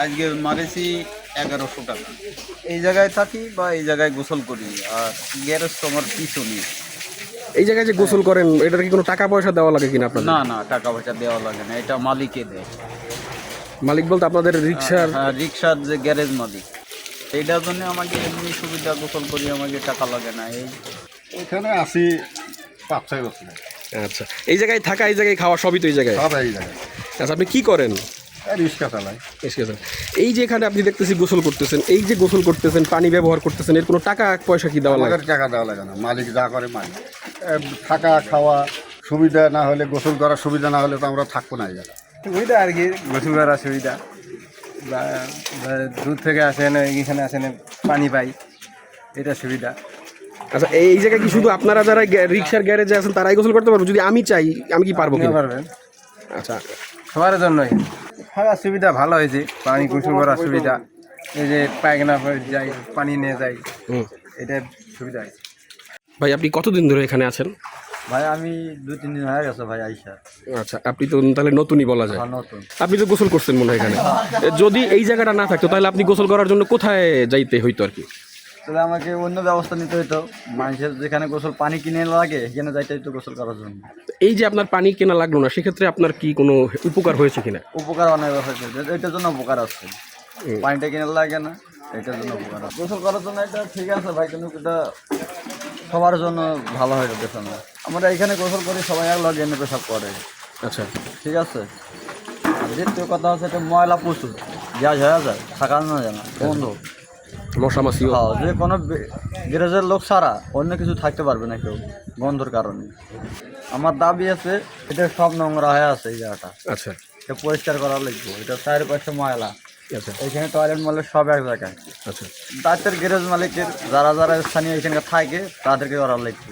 আজকে মারেছি 1100 টাকা। এই জায়গায় থাকি বা এই জায়গায় গোসল করি, আর গ্যারেজ তো আমার পিছনে। এই জায়গায় যে গোসল করেন এটার কি কোনো টাকা পয়সা দেওয়া লাগে কিনা আপনাদের? না না, টাকা পয়সা দেওয়া লাগে না, এটা মালিকে দেয়। মালিক বলতে আপনাদের রিক্সার? হ্যাঁ, রিক্সার যে গ্যারেজ মালিক, এইটার জন্য আমাকে এমনি সুবিধা, গোসল করি, আমাকে টাকা লাগে না। এখানে আসি 5-6 বছর। আচ্ছা, এই জায়গায় থাকা, এই জায়গায় খাওয়া সবই তো এই জায়গায়? সব এই জায়গায়। আচ্ছা, আপনি কি করেন? রিক্সা চালাই। এই যে এখানে আপনি দেখতেছি গোসল করতেছেন, এই যে গোসল করতেছেন, পানি ব্যবহার করতেছেন, এর কোনো টাকা পয়সা কি দেওয়া লাগে? আমাদের টাকা দেওয়া লাগে না, মালিক যা করে মালিক। থাকা খাওয়া সুবিধা না হলে, গোসল করার সুবিধা না হলে তো আমরা থাকবো না এই জায়গায়। সুবিধা আর কি, গোসল করার সুবিধা, বা দূর থেকে আসেন এখানে আসেন পানি পাই, এটা সুবিধা। আচ্ছা, এই জায়গায় কি শুধু আপনারা যারা রিক্সার গ্যারেজে আছেন তারাই গোসল করতে পারবো? যদি আমি চাই, আমি কি পারবো? আপনিও পারবেন, আচ্ছা, সবার জন্যই থাকার সুবিধা ভালো হয়েছে, পানি গোসল করার সুবিধা, এই যে পায়খানা যাই পানি নিয়ে যাই, এটা সুবিধা হয়েছে। ভাই আপনি কতদিন ধরে এখানে আছেন? ভাই আমি 2-3 দিন হয়ে গেছে ভাই আইসা। আচ্ছা, আপনি তো তাহলে নতুনই বলা যায়। নতুন। আপনি তো গোসল করছেন মনে হয় এখানে। যদি এই জায়গাটা না থাকতো তাহলে আপনি গোসল করার জন্য কোথায় যাইতে হইতো আর কি? তাহলে আমাকে অন্য ব্যবস্থা নিতে হতো, মানুষের যেখানে গোসল পানি কিনে লাগে সেখানে যাইতে হতো গোসল করার জন্য। এই যে আপনার পানি কেনা লাগলো না, সেক্ষেত্রে আপনার কি কোনো উপকার হয়েছে কিনা? উপকার অনেক হয়েছে, এটার জন্য উপকার আছে। পানিটা কিনে লাগে না, এটার জন্য উপকার আছে। গোসল করার জন্য এটা ঠিক আছে ভাই, কিন্তু এটা সবার জন্য ভালো হয়ে যেতেছে না। আমরা এখানে গোসল করি, সবাই এক লগে এনে পেশাব করে। আচ্ছা, ঠিক আছে। আর দ্বিতীয় কথা হচ্ছে, এটা ময়লা প্রচুর, গ্যাস হয়ে যায়, থাকা না যায় না, বন্ধ। মশা মাছিও? হ্যাঁ, যে কোনো গ্যারেজের লোক ছাড়া অন্য কিছু থাকতে পারবে না কেউ, গন্ধর কারণে। আমার দাবি আছে, এটা সব নোংরা হয়ে আছে এই জায়গাটা, আচ্ছা এটা পরিষ্কার করা লাগবে। এটা চারিপাশে ময়লা, আচ্ছা এখানে টয়লেট মলে সব এক জায়গায়। আচ্ছা। দাঁতের গ্যারেজ মালিকের যারা যারা স্থানীয় এখানকার থাকে তাদেরকে করা লাগবে।